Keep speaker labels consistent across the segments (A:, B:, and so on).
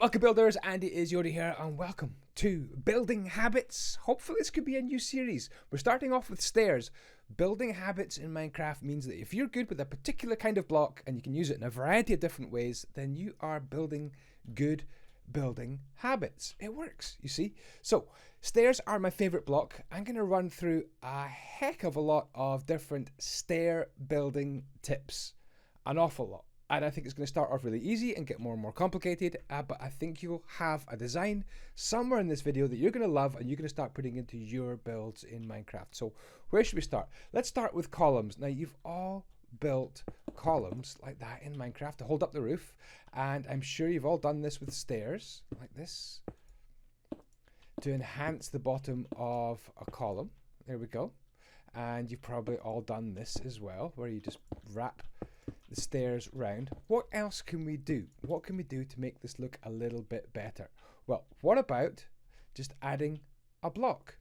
A: Welcome builders, andyisyoda here and welcome to Building Habits. Hopefully this could be a new series. We're starting off with stairs. Building habits in Minecraft means that if you're good with a particular kind of block and you can use it in a variety of different ways, then you are building good building habits. It works, you see. So stairs are my favorite block. I'm going to run through a heck of a lot of different stair building tips. An awful lot. And I think it's going to start off really easy and get more and more complicated, but I think you'll have a design somewhere in this video that you're going to love and you're going to start putting into your builds in Minecraft. So where should we start? Let's start with columns. Now you've all built columns like that in Minecraft to hold up the roof, and I'm sure you've all done this with stairs like this to enhance the bottom of a column. There we go. And you've probably all done this as well, where you just wrap the stairs round. What else can we do? What can we do to make this look a little bit better? Well, what about just adding a block?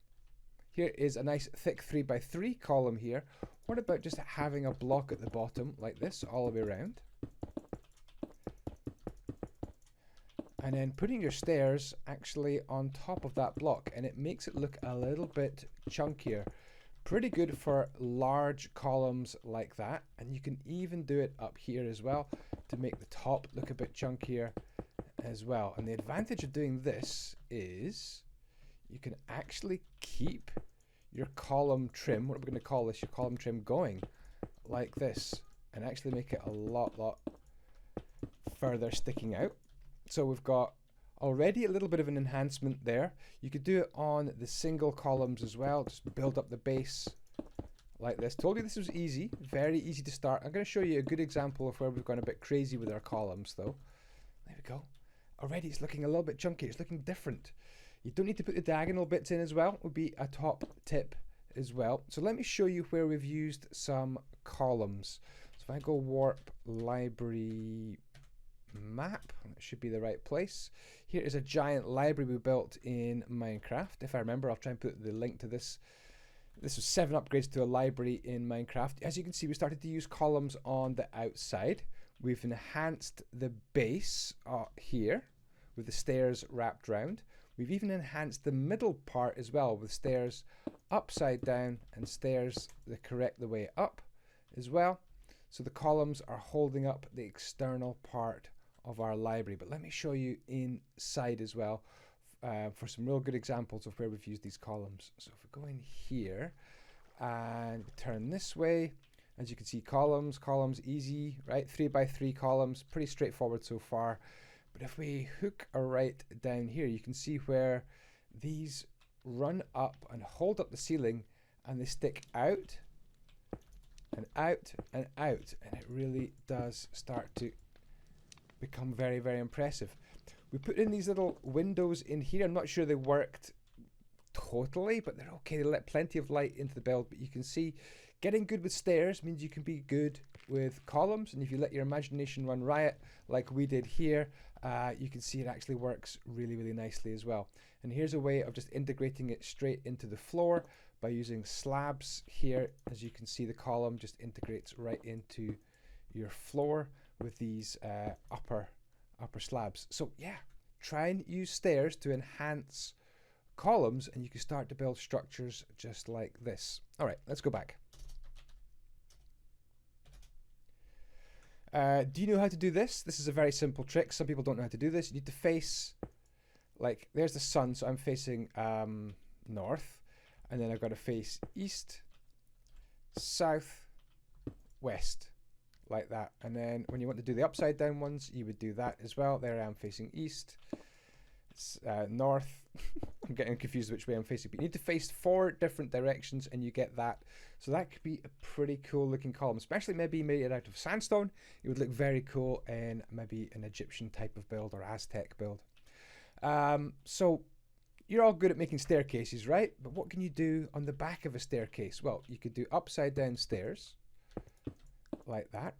A: Here is a nice thick 3x3 column here. What about just having a block at the bottom like this all the way around? And then putting your stairs actually on top of that block, and it makes it look a little bit chunkier. Pretty good for large columns like that, and you can even do it up here as well to make the top look a bit chunkier as well. And the advantage of doing this is you can actually keep your column trim, what we're going to call this, your column trim, going like this, and actually make it a lot further sticking out. So we've got already a little bit of an enhancement there. You could do it on the single columns as well. Just build up the base like this. Told you this was easy, very easy to start. I'm going to show you a good example of where we've gone a bit crazy with our columns though. There we go. Already it's looking a little bit chunky. It's looking different. You don't need to put the diagonal bits in as well. Would be a top tip as well. So let me show you where we've used some columns. So if I go warp library map, it should be the right place. Here is a giant library we built in Minecraft. If I remember, I'll try and put the link to this. This was 7 upgrades to a library in Minecraft. As you can see, we started to use columns on the outside. We've enhanced the base here with the stairs wrapped round. We've even enhanced the middle part as well with stairs upside down and stairs the correct way up as well. So the columns are holding up the external part of our library. But let me show you inside as well for some real good examples of where we've used these columns. So if we go in here and turn this way, as you can see, columns, easy, right? 3x3 columns, pretty straightforward so far. But if we hook right down here, you can see where these run up and hold up the ceiling, and they stick out and out and out, and it really does start to become very impressive. We put in these little windows in here. I'm not sure they worked totally, but they're okay. They let plenty of light into the build. But you can see getting good with stairs means you can be good with columns, and if you let your imagination run riot like we did here, you can see it actually works really nicely as well. And here's a way of just integrating it straight into the floor by using slabs here. As you can see, the column just integrates right into your floor with these upper slabs. So yeah, try and use stairs to enhance columns, and you can start to build structures just like this. All right, let's go back. Do you know how to do this? This is a very simple trick. Some people don't know how to do this. You need to face, like, there's the sun, so I'm facing north, and then I've got to face east, south, west, like that. And then when you want to do the upside down ones, you would do that as well. There I am facing east, north. I'm getting confused which way I'm facing, but you need to face 4 different directions and you get that. So that could be a pretty cool looking column, especially maybe made it out of sandstone. It would look very cool in maybe an Egyptian type of build or Aztec build. So you're all good at making staircases, right? But what can you do on the back of a staircase? Well, you could do upside down stairs like that.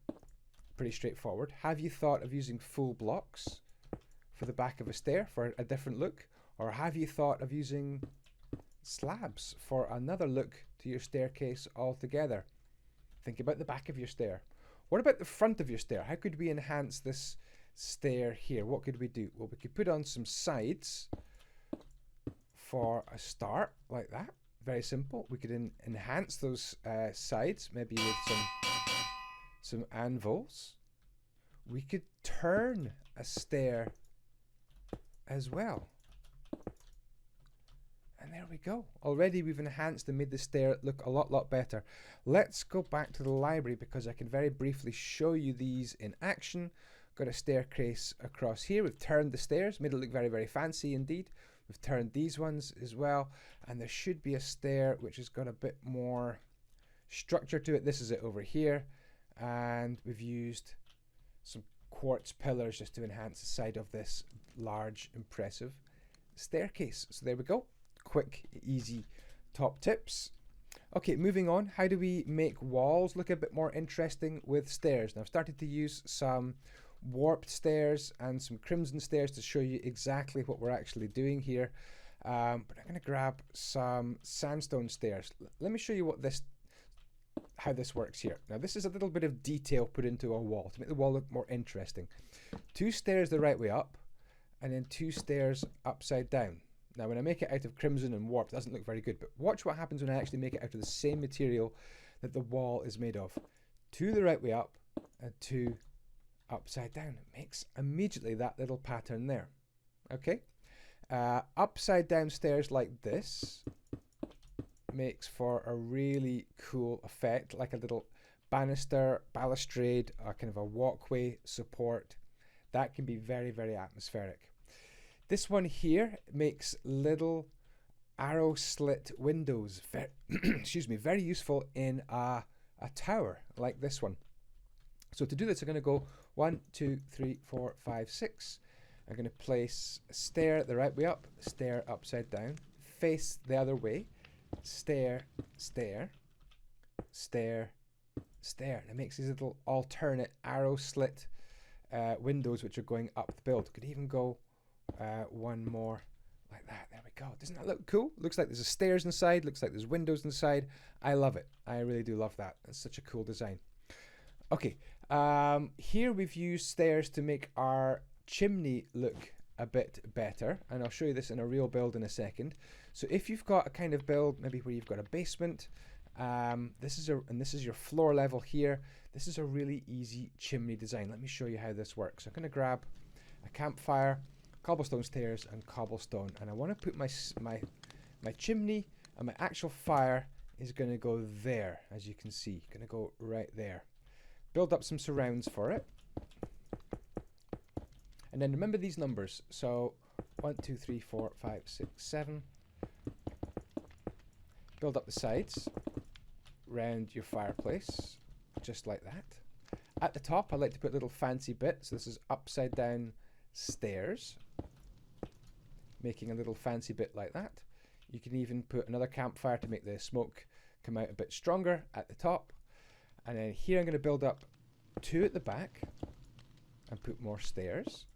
A: Pretty straightforward. Have you thought of using full blocks for the back of a stair for a different look? Or have you thought of using slabs for another look to your staircase altogether? Think about the back of your stair. What about the front of your stair? How could we enhance this stair here. What could we do? Well, we could put on some sides for a start, like that. Very simple. We could enhance those sides, maybe with some anvils. We could turn a stair as well. And there we go. Already we've enhanced and made the stair look a lot better. Let's go back to the library because I can very briefly show you these in action. Got a staircase across here. We've turned the stairs, made it look very fancy indeed. We've turned these ones as well. And there should be a stair which has got a bit more structure to it. This is it over here. And we've used some quartz pillars just to enhance the side of this large, impressive staircase. So there we go. Quick, easy top tips. Okay, moving on. How do we make walls look a bit more interesting with stairs? Now, I've started to use some warped stairs and some crimson stairs to show you exactly what we're actually doing here. But I'm going to grab some sandstone stairs. Let me show you how this works here. Now, this is a little bit of detail put into a wall to make the wall look more interesting. 2 stairs the right way up, and then 2 stairs upside down. Now, when I make it out of crimson and warped, it doesn't look very good, but watch what happens when I actually make it out of the same material that the wall is made of. 2 the right way up and 2 upside down. It makes immediately that little pattern there. Okay? Upside down stairs like this makes for a really cool effect, like a little banister, balustrade, or kind of a walkway support. That can be very atmospheric. This one here makes little arrow slit windows, excuse me, very useful in a tower like this one. So to do this, I'm going to go 1, 2, 3, 4, 5, 6. I'm going to place a stair the right way up, stair upside down, face the other way, stair, stair, stair, stair. And it makes these little alternate arrow slit windows which are going up the build. Could even go one more like that. There we go. Doesn't that look cool? Looks like there's stairs inside, looks like there's windows inside. I love it. I really do love that. It's such a cool design. Okay, here we've used stairs to make our chimney look a bit better, and I'll show you this in a real build in a second. So if you've got a kind of build maybe where you've got a basement, this is your floor level here. This is a really easy chimney design. Let me show you how this works. I'm going to grab a campfire, cobblestone stairs, and cobblestone, and I want to put my chimney, and my actual fire is going to go there, as you can see. Going to go right there. Build up some surrounds for it. And then remember these numbers. So 1, 2, 3, 4, 5, 6, 7. Build up the sides round your fireplace, just like that. At the top, I like to put a little fancy bit. So this is upside down stairs, making a little fancy bit like that. You can even put another campfire to make the smoke come out a bit stronger at the top. And then here I'm going to build up 2 at the back and put more stairs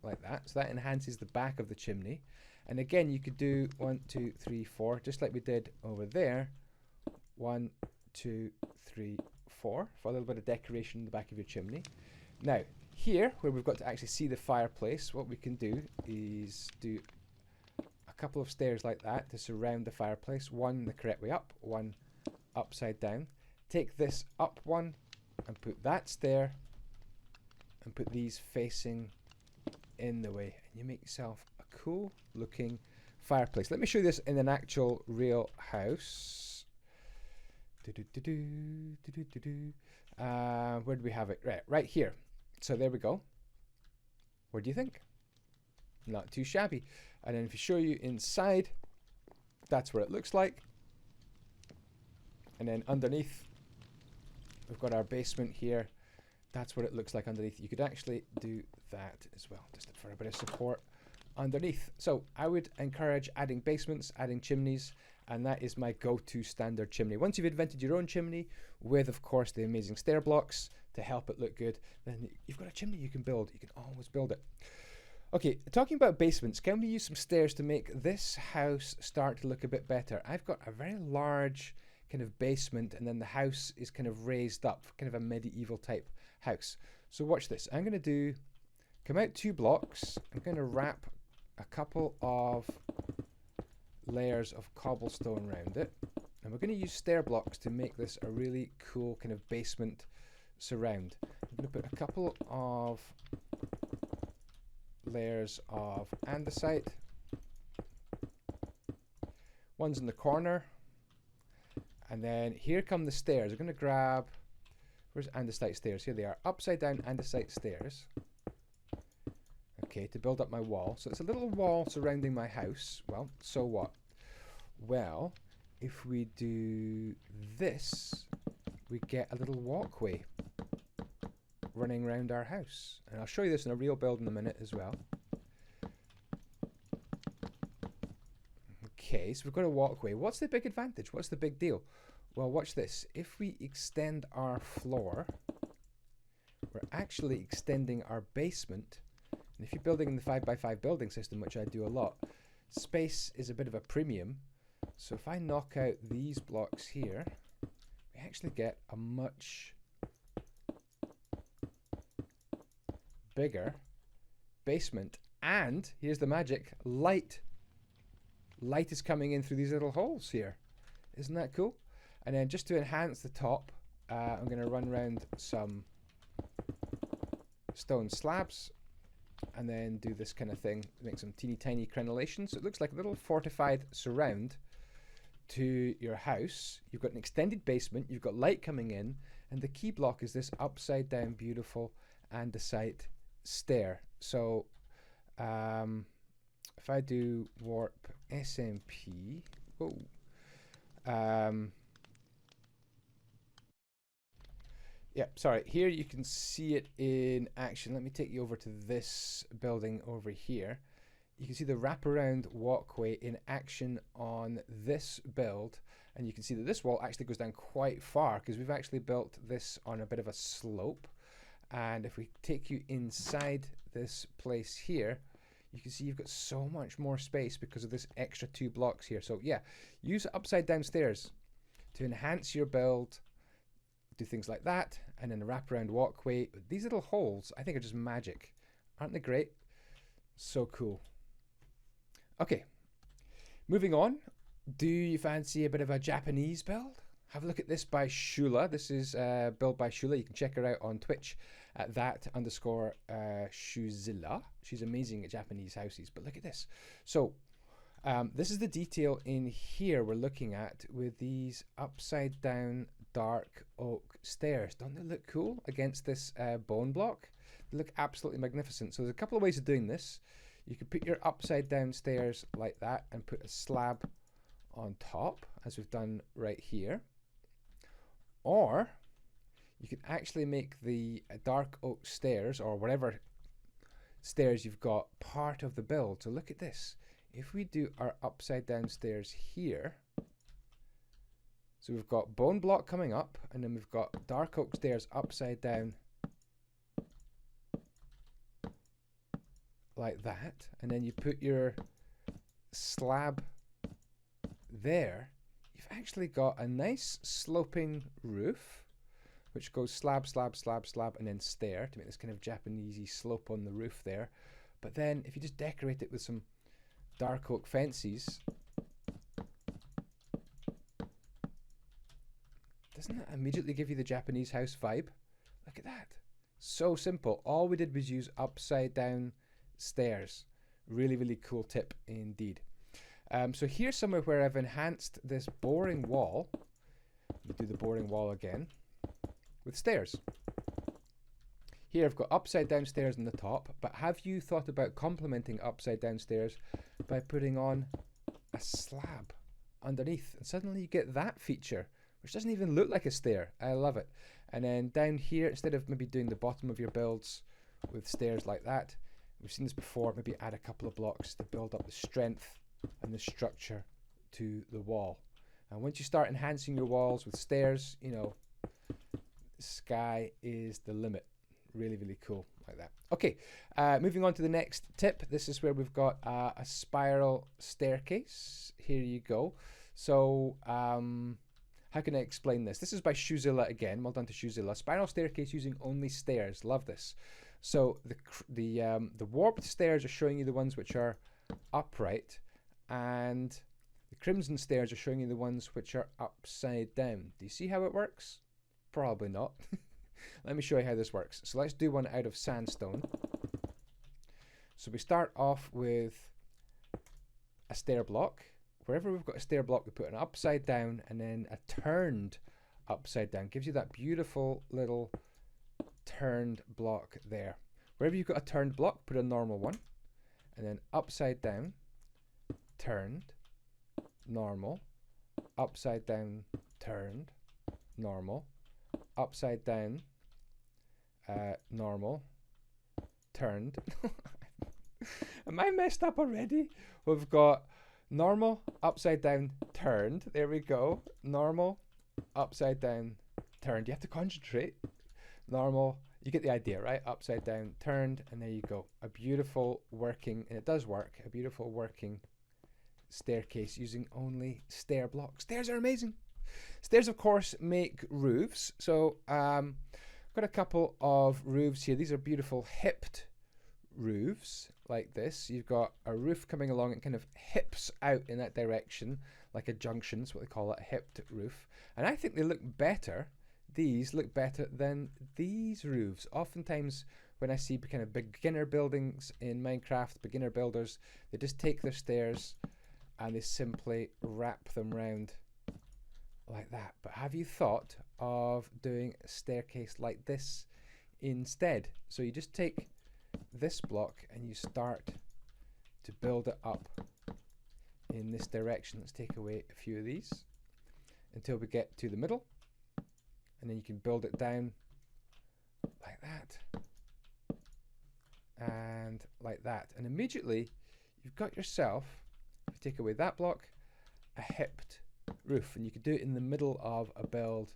A: like that. So that enhances the back of the chimney. And again, you could do 1, 2, 3, 4, just like we did over there. 1, 2, 3, 4 for a little bit of decoration in the back of your chimney. Now, here, where we've got to actually see the fireplace, what we can do is do a couple of stairs like that to surround the fireplace. 1 the correct way up, 1 upside down. Take this up 1 and put that stair and put these facing in the way, and you make yourself a cool looking fireplace. Let me show you this in an actual real house. Where do we have it? Right here. So there we go. What do you think? Not too shabby. And then if you show you inside, that's what it looks like. And then underneath, we've got our basement here. That's what it looks like underneath. You could actually do that as well, just for a bit of support underneath. So I would encourage adding basements, adding chimneys, and that is my go-to standard chimney. Once you've invented your own chimney with, of course, the amazing stair blocks to help it look good, then you've got a chimney you can build. You can always build it. Okay, talking about basements, can we use some stairs to make this house start to look a bit better? I've got a very large kind of basement, and then the house is kind of raised up, kind of a medieval type house. So watch this. I'm going to do Come out 2 blocks. I'm going to wrap a couple of layers of cobblestone around it. And we're going to use stair blocks to make this a really cool kind of basement surround. I'm going to put a couple of layers of andesite. One's in the corner. And then here come the stairs. I'm going to grab, where's andesite stairs? Here they are. Upside down andesite stairs. Okay, to build up my wall. So it's a little wall surrounding my house. Well, so what? Well, if we do this, we get a little walkway running around our house. And I'll show you this in a real build in a minute as well. Okay, so we've got a walkway. What's the big advantage? What's the big deal? Well, watch this. If we extend our floor, we're actually extending our basement. And if you're building in the 5x5 building system, which I do a lot, space is a bit of a premium. So if I knock out these blocks here, we actually get a much bigger basement. And here's the magic, light. Light is coming in through these little holes here. Isn't that cool? And then just to enhance the top, I'm going to run around some stone slabs and then do this kind of thing, make some teeny tiny crenellations. So it looks like a little fortified surround to your house. You've got an extended basement, you've got light coming in, and the key block is this upside down beautiful andesite stair. So if I do warp SMP, yeah, sorry, here you can see it in action. Let me take you over to this building over here. You can see the wraparound walkway in action on this build, and you can see that this wall actually goes down quite far because we've actually built this on a bit of a slope. And if we take you inside this place here, you can see you've got so much more space because of this extra 2 blocks here. So yeah, use upside down stairs to enhance your build, do things like that, and then a wraparound walkway. These little holes, I think, are just magic. Aren't they great? So cool. Okay, moving on. Do you fancy a bit of a Japanese build? Have a look at this by Shula. This is built by Shula. You can check her out on Twitch at that_Shuzilla. She's amazing at Japanese houses. But look at this. So this is the detail in here we're looking at with these upside down dark oak stairs. Don't they look cool against this bone block? They look absolutely magnificent. So there's a couple of ways of doing this. You could put your upside down stairs like that and put a slab on top, as we've done right here. Or you could actually make the dark oak stairs, or whatever stairs you've got, part of the build. So look at this. If we do our upside down stairs here, so we've got bone block coming up, and then we've got dark oak stairs upside down like that, and then you put your slab there, you've actually got a nice sloping roof which goes slab, slab, slab, slab, and then stair to make this kind of Japanesey slope on the roof there. But then if you just decorate it with some dark oak fences, doesn't that immediately give you the Japanese house vibe? Look at that. So simple. All we did was use upside down stairs. Really, really cool tip indeed. So here's somewhere where I've enhanced this boring wall. Let me do the boring wall again with stairs. Here I've got upside down stairs on the top, but have you thought about complementing upside down stairs by putting on a slab underneath? And suddenly you get that feature, which doesn't even look like a stair. I love it. And then down here, instead of maybe doing the bottom of your builds with stairs like that, we've seen this before, maybe add a couple of blocks to build up the strength and the structure to the wall. And once you start enhancing your walls with stairs, you know, the sky is the limit. Really, really cool like that. Okay, moving on to the next tip. This is where we've got a spiral staircase. Here you go. So how can I explain this? This is by Shuzilla again. Well done to Shuzilla. Spiral staircase using only stairs. Love this. So the warped stairs are showing you the ones which are upright, and the crimson stairs are showing you the ones which are upside down. Do you see how it works? Probably not. Let me show you how this works. So let's do one out of sandstone. So we start off with a stair block. Wherever we've got a stair block, we put an upside down and then a turned upside down. Gives you that beautiful little turned block there. Wherever you've got a turned block, put a normal one. And then upside down, turned, normal, upside down, turned, normal, upside down, normal, turned. Am I messed up already? We've got normal, upside down, turned. There we go. Normal, upside down, turned. You have to concentrate. Normal, you get the idea, right? Upside down, turned, and there you go. A beautiful working, and it does work, a beautiful working staircase using only stair blocks. Stairs are amazing. Stairs, of course, make roofs. So got a couple of roofs here. These are beautiful hipped roofs like this. You've got a roof coming along and kind of hips out in that direction, like a junction. That's what they call it, a hipped roof. And I think they look better. These look better than these roofs. Oftentimes when I see kind of beginner buildings in Minecraft, beginner builders, they just take their stairs and they simply wrap them round like that. But have you thought of doing a staircase like this instead? So you just take this block and you start to build it up in this direction. Let's take away a few of these until we get to the middle, and then you can build it down like that and like that, and immediately you've got yourself, if you take away that block, a hipped roof. And you could do it in the middle of a build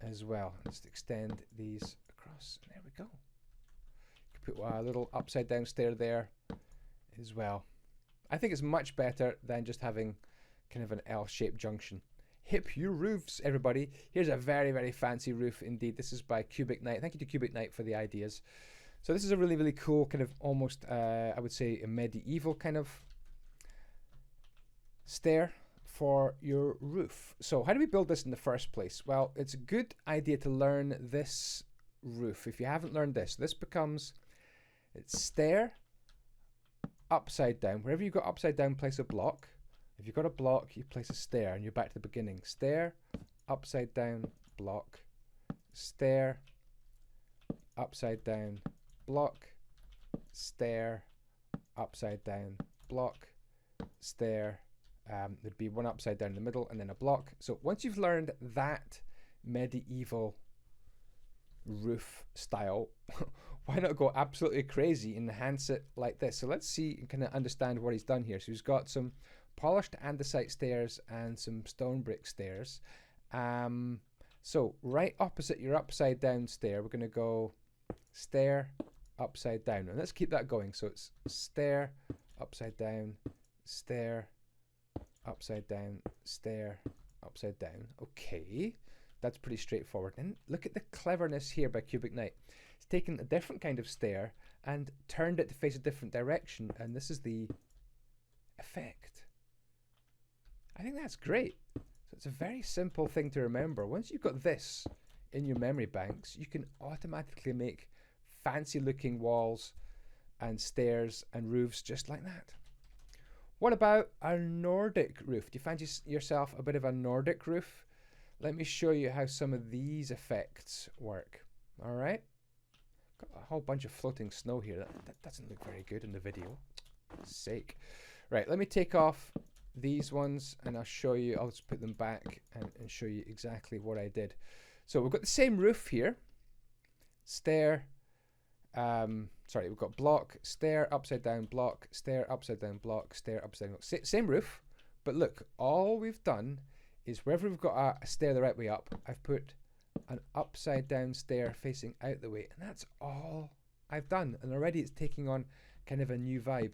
A: as well. Just extend these across, and there we go. You could put a little upside down stair there as well. I think it's much better than just having kind of an L-shaped junction. Hip your roofs, everybody. Here's a very, very fancy roof indeed. This is by Cubic Knight. Thank you to Cubic Knight for the ideas. So this is a really, really cool kind of almost, I would say, a medieval kind of stair for your roof. So how do we build this in the first place? Well, it's a good idea to learn this roof. If you haven't learned this, this becomes, it's stair, upside down. Wherever you've got upside down, place a block. If you've got a block, you place a stair, and you're back to the beginning. Stair, upside down, block, stair, upside down, block, stair, upside down, block, stair. There'd be one upside down in the middle and then a block. So once you've learned that medieval roof style, why not go absolutely crazy and enhance it like this? So let's see and kind of understand what he's done here. So he's got some polished andesite stairs and some stone brick stairs. So right opposite your upside down stair, we're going to go stair, upside down. And let's keep that going. So it's stair, upside down, stair, upside down, stair, upside down. Okay, that's pretty straightforward. And look at the cleverness here by Cubic Knight. He's taken a different kind of stair and turned it to face a different direction, and this is the effect. I think that's great. So it's a very simple thing to remember. Once you've got this in your memory banks, you can automatically make fancy looking walls and stairs and roofs just like that. What about a Nordic roof? Do you fancy yourself a bit of a Nordic roof? Let me show you how some of these effects work. All right. Got a whole bunch of floating snow here. That doesn't look very good in the video. For God's sake. Right, let me take off these ones and I'll show you. I'll just put them back and show you exactly what I did. So we've got the same roof here. Stair. Sorry, we've got block, stair, upside down, block, stair, upside down, block, stair, upside down. Same roof, but look, all we've done is wherever we've got a stair the right way up, I've put an upside down stair facing out the way, and that's all I've done. And already it's taking on kind of a new vibe,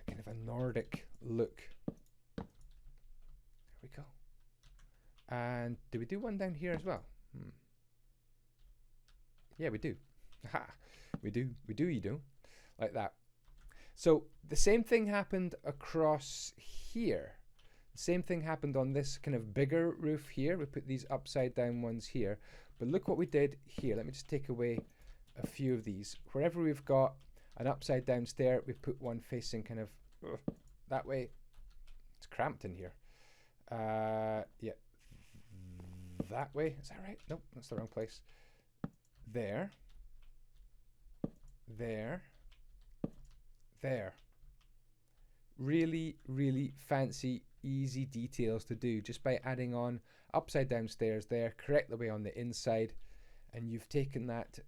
A: kind of a Nordic look. There we go. And do we do one down here as well? Yeah, we do. Ha! We do, you do. Like that. So the same thing happened across here. The same thing happened on this kind of bigger roof here. We put these upside down ones here. But look what we did here. Let me just take away a few of these. Wherever we've got an upside down stair, we put one facing kind of that way. It's cramped in here. Yeah, that way. Is that right? Nope, that's the wrong place. There. There. There. Really, really fancy, easy details to do just by adding on upside down stairs there, correct the way on the inside, and you've taken that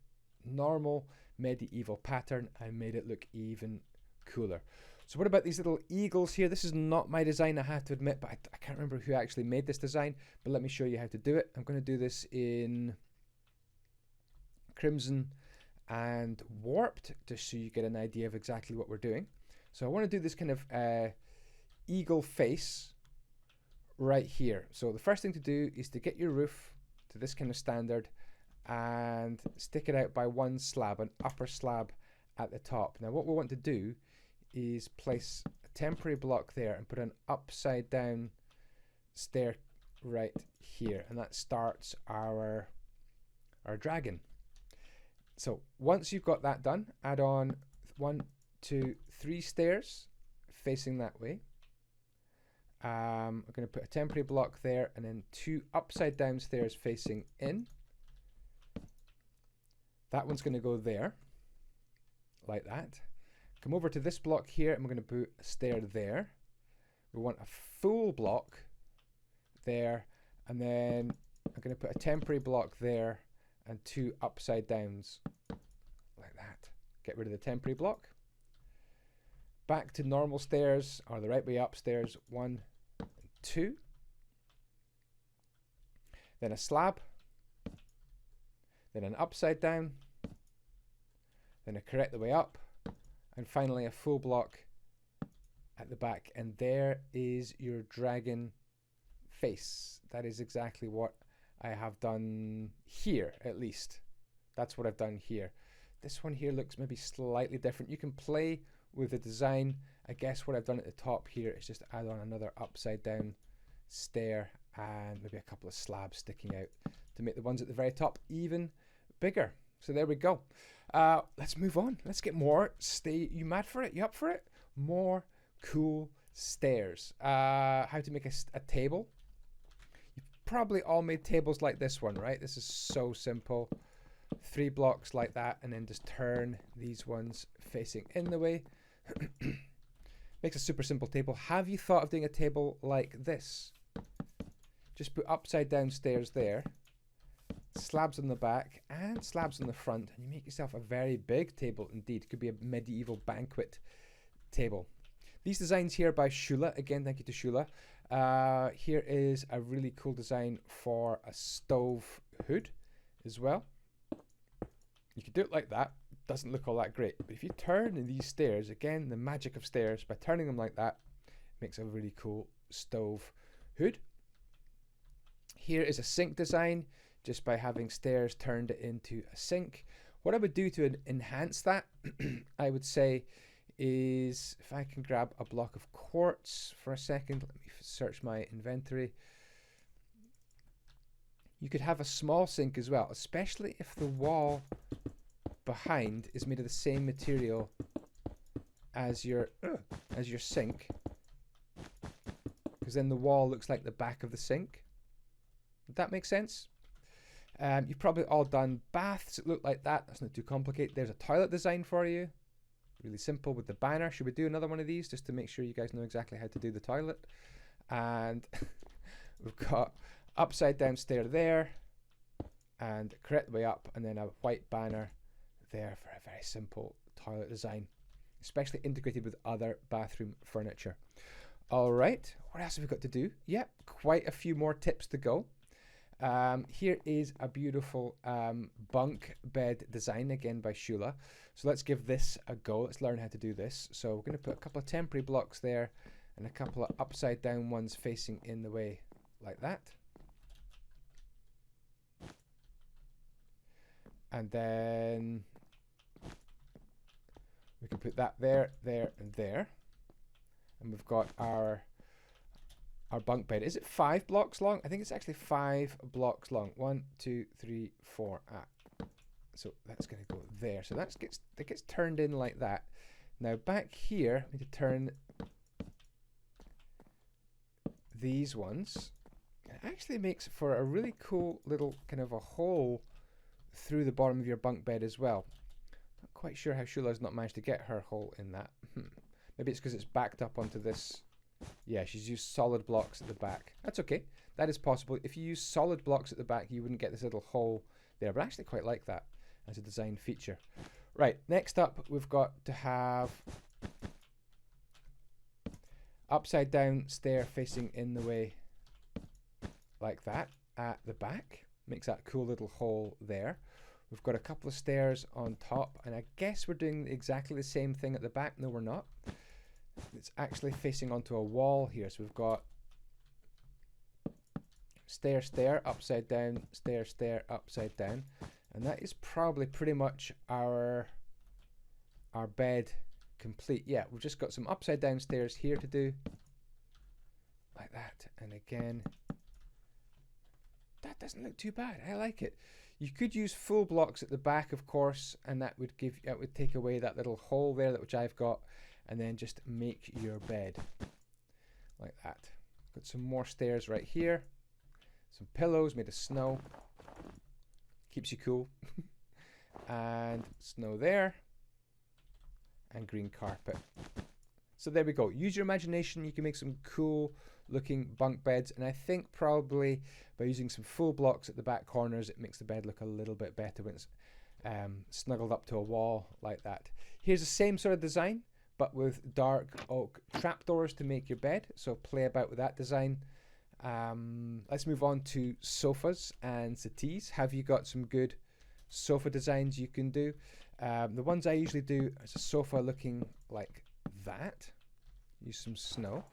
A: normal medieval pattern and made it look even cooler. So what about these little eagles here? This is not my design, I have to admit, but I can't remember who actually made this design, but let me show you how to do it. I'm going to do this in Crimson and Warped, just so you get an idea of exactly what we're doing. So I want to do this kind of eagle face right here. So the first thing to do is to get your roof to this kind of standard and stick it out by one slab, an upper slab at the top. Now what we want to do is place a temporary block there and put an upside down stair right here, and that starts our dragon. So once you've got that done, add on 1, 2, 3 stairs facing that way. I'm going to put a temporary block there and then 2 upside down stairs facing in. That one's going to go there, like that. Come over to this block here and we're going to put a stair there. We want a full block there, and then I'm going to put a temporary block there and 2 upside downs like that. Get rid of the temporary block. Back to normal stairs, or the right way upstairs, 1 and 2. Then a slab, then an upside down, then a correct the way up, and finally a full block at the back. And there is your dragon face. That is exactly what I have done here, at least. That's what I've done here. This one here looks maybe slightly different. You can play with the design. I guess what I've done at the top here is just add on another upside down stair and maybe a couple of slabs sticking out to make the ones at the very top even bigger. So there we go. Let's move on. Let's get more. You mad for it? You up for it? More cool stairs. How to make a table. You've probably all made tables like this one, right? This is so simple. 3 blocks like that, and then just turn these ones facing in the way. Makes a super simple table. Have you thought of doing a table like this? Just put upside down stairs there, slabs on the back and slabs on the front, and you make yourself a very big table indeed. It could be a medieval banquet table. These designs here by Shula. Again, thank you to Shula. Here is a really cool design for a stove hood as well. You could do it like that. Doesn't look all that great. But if you turn these stairs, again, the magic of stairs, by turning them like that, makes a really cool stove hood. Here is a sink design, just by having stairs turned into a sink. What I would do to enhance that, I would say, is if I can grab a block of quartz for a second. Let me search my inventory. You could have a small sink as well, especially if the wall behind is made of the same material as your sink, because then the wall looks like the back of the sink. Would that make sense? You've probably all done baths that look like that. That's not too complicated. There's a toilet design for you. Really simple with the banner. Should we do another one of these just to make sure you guys know exactly how to do the toilet? And we've got upside down stair there and correct way up, and then a white banner there for a very simple toilet design, especially integrated with other bathroom furniture. All right, what else have we got to do? Yep, quite a few more tips to go. Here is a beautiful bunk bed design, again by Shula. So let's give this a go. Let's learn how to do this. So we're going to put a couple of temporary blocks there and a couple of upside down ones facing in the way like that. And then We can put that there, there, and there. And we've got our bunk bed. Is it 5 blocks long? I think it's actually 5 blocks long. 1, 2, 3, 4. So that's going to go there. So that gets turned in like that. Now back here, we need to turn these ones. It actually makes for a really cool little kind of a hole through the bottom of your bunk bed as well. Not quite sure how Shula's not managed to get her hole in that. Maybe it's because it's backed up onto this. Yeah, she's used solid blocks at the back. That's okay. That is possible. If you use solid blocks at the back, you wouldn't get this little hole there. But I actually quite like that as a design feature. Right, next up, we've got to have upside down stair facing in the way like that at the back. Makes that cool little hole there. We've got a couple of stairs on top, and I guess we're doing exactly the same thing at the back. No, we're not. It's actually facing onto a wall here. So we've got stair, stair, upside down, stair, stair, upside down. And that is probably pretty much our bed complete. Yeah, we've just got some upside down stairs here to do. Like that. And again, that doesn't look too bad. I like it. You could use full blocks at the back, of course, and that would take away that little hole there, which I've got, and then just make your bed like that. Got some more stairs right here. Some pillows made of snow. Keeps you cool. And snow there. And green carpet. So there we go. Use your imagination. You can make some cool looking bunk beds. And I think probably by using some full blocks at the back corners, it makes the bed look a little bit better when it's snuggled up to a wall like that. Here's the same sort of design, but with dark oak trapdoors to make your bed. So play about with that design. Let's move on to sofas and settees. Have you got some good sofa designs you can do? The ones I usually do is a sofa looking like that. Use some snow.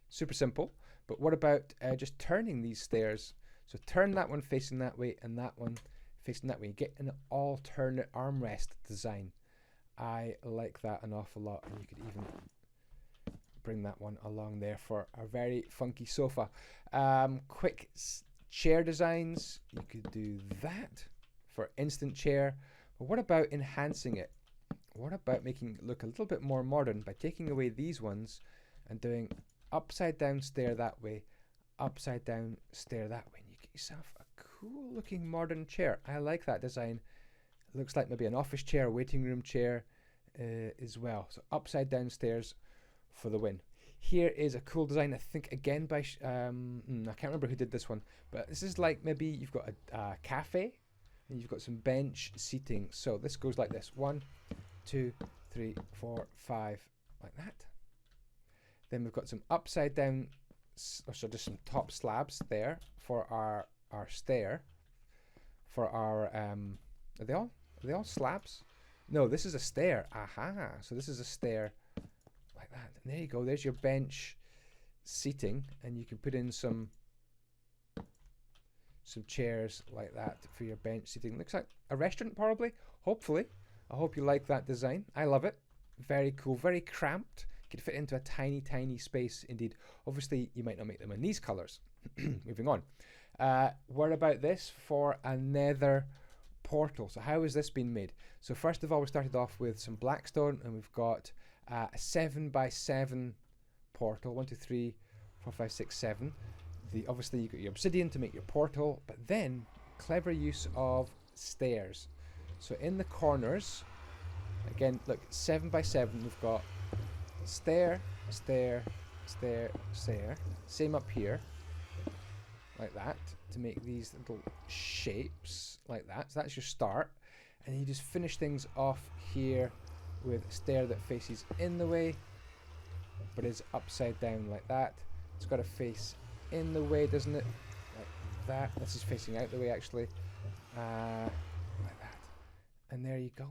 A: Super simple. But what about just turning these stairs? So turn that one facing that way and that one facing that way. You get an alternate armrest design. I like that an awful lot, and you could even bring that one along there for a very funky sofa. Quick chair designs, you could do that for instant chair. But what about enhancing it? What about making it look a little bit more modern by taking away these ones and doing upside down stair that way, upside down stair that way, and you get yourself a cool looking modern chair. I like that design. It looks like maybe an office chair, a waiting room chair as well. So upside down stairs for the win. Here is a cool design, I think again by I can't remember who did this one, but this is like maybe you've got a cafe and you've got some bench seating. So this goes like this: 1, 2, 3, 4, 5, like that. Then we've got some upside down, so just some top slabs there for our stair. For our are they all slabs? No, this is a stair. Aha! So this is a stair like that. And there you go. There's your bench seating, and you can put in some chairs like that for your bench seating. Looks like a restaurant probably. Hopefully. I hope you like that design. I love it. Very cool. Very cramped. Could fit into a tiny, tiny space indeed. Obviously, you might not make them in these colors. Moving on. What about this for a nether portal? So how has this been made? So first of all, we started off with some blackstone, and we've got a 7x7 portal. 1, 2, 3, 4, 5, 6, 7. Obviously, you've got your obsidian to make your portal, but then clever use of stairs. So in the corners, again, look, 7x7. We've got stair, stair, stair, stair. Same up here, like that, to make these little shapes like that. So that's your start, and you just finish things off here with a stair that faces in the way but is upside down like that. It's got to face in the way, doesn't it? Like that. This is facing out the way actually, like that. And there you go.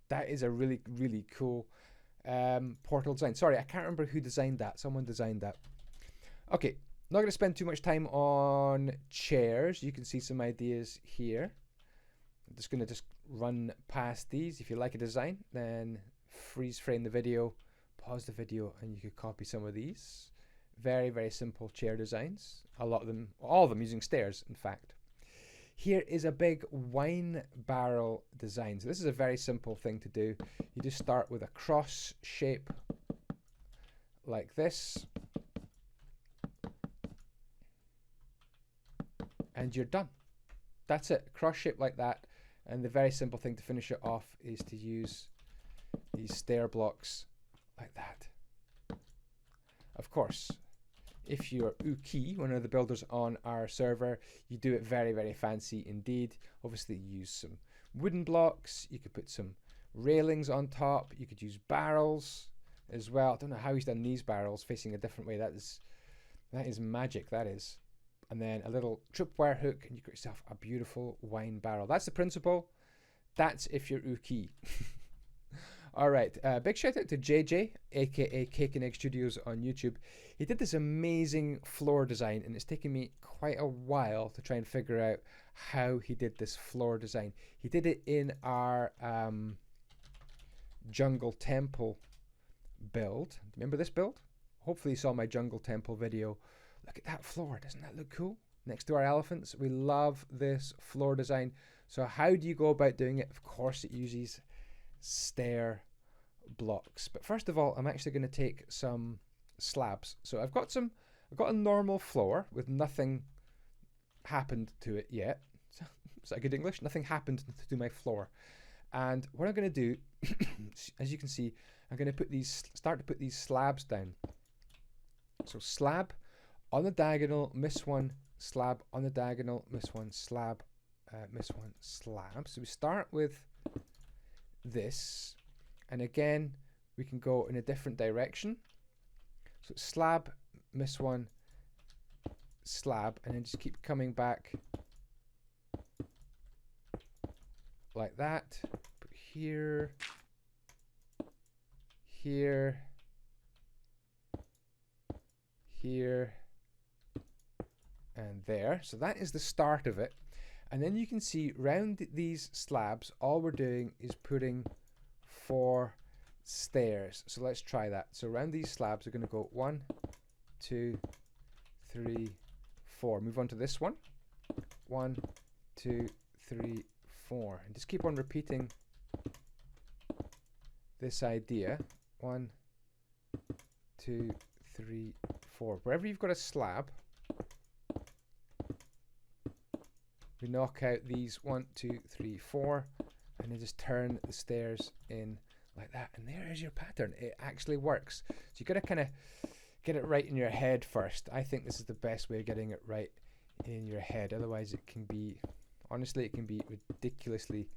A: That is a really, really cool portal design. Sorry, I can't remember who designed that. Someone designed that. Okay, not going to spend too much time on chairs. You can see some ideas here. I'm just going to run past these. If you like a design, then freeze frame the video, pause the video, and you could copy some of these. Very, very simple chair designs. A lot of them, all of them using stairs, in fact. Here is a big wine barrel design. So this is a very simple thing to do. You just start with a cross shape like this. And you're done. That's it, cross shape like that. And the very simple thing to finish it off is to use these stair blocks like that. Of course, if you're Uki, one of the builders on our server, you do it very, very fancy indeed. Obviously, you use some wooden blocks. You could put some railings on top. You could use barrels as well. I don't know how he's done these barrels facing a different way. That is magic, that is. And then a little tripwire hook, and you got yourself a beautiful wine barrel. That's the principle. That's if you're Uki. All right, big shout out to JJ, aka Cake and Egg Studios on YouTube. He did this amazing floor design, and it's taken me quite a while to try and figure out how he did this floor design. He did it in our jungle temple build. Remember this build? Hopefully you saw my jungle temple video. Look at that floor, doesn't that look cool? Next to our elephants, we love this floor design. So how do you go about doing it? Of course it uses stair blocks. But first of all, I'm actually going to take some slabs. So I've got a normal floor with nothing happened to it yet. Is that good English? Nothing happened to my floor. And what I'm going to do, as you can see, I'm going to start to put these slabs down. So slab on the diagonal, miss one, slab on the diagonal, miss one, slab, miss one, slab. So we start with this, and again we can go in a different direction. So slab, miss one, slab, and then just keep coming back like that. Put here, here, here, and there. So that is the start of it. And then you can see round these slabs, all we're doing is putting 4 stairs. So let's try that. So around these slabs, we're going to go 1, 2, 3, 4. Move on to this one. 1, 2, 3, 4. And just keep on repeating this idea. 1, 2, 3, 4. Wherever you've got a slab, we knock out these 1, 2, 3, 4, and then just turn the stairs in like that. And there is your pattern. It actually works. So you got to kind of get it right in your head first. I think this is the best way of getting it right in your head. Otherwise, it can be, honestly, it can be ridiculously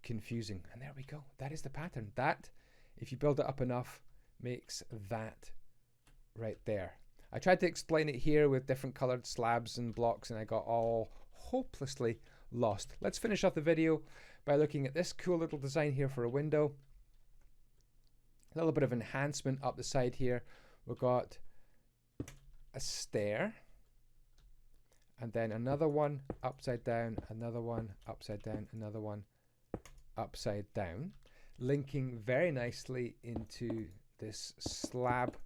A: confusing. And there we go. That is the pattern. That, if you build it up enough, makes that right there. I tried to explain it here with different colored slabs and blocks, and I got all hopelessly lost. Let's finish off the video by looking at this cool little design here for a window. A little bit of enhancement up the side here. We've got a stair, and then another one upside down, another one upside down, another one upside down, linking very nicely into this slab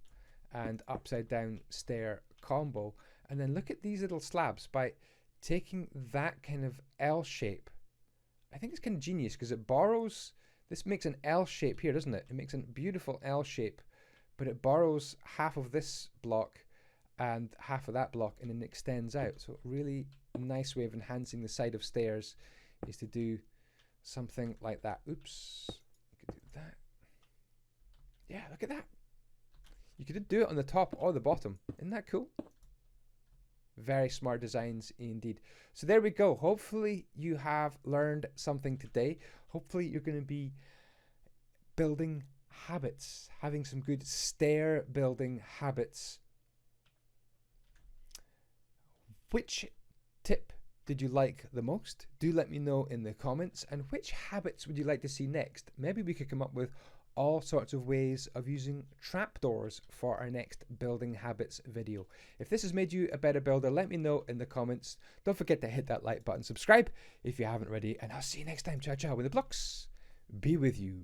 A: and upside down stair combo. And then look at these little slabs. By taking that kind of L shape, I think it's kind of genius because it borrows, this makes an L shape here, doesn't it? It makes a beautiful L shape, but it borrows half of this block and half of that block and then extends out. So really nice way of enhancing the side of stairs is to do something like that. Oops, you could do that. Yeah, look at that. You could do it on the top or the bottom. Isn't that cool? Very smart designs indeed. So there we go. Hopefully you have learned something today. Hopefully you're going to be building habits, having some good stair building habits. Which tip did you like the most? Do let me know in the comments. And which habits would you like to see next? Maybe we could come up with all sorts of ways of using trapdoors for our next building habits video. If this has made you a better builder, let me know in the comments. Don't forget to hit that like button, subscribe if you haven't already, and I'll see you next time. Ciao, ciao, when the blocks be with you.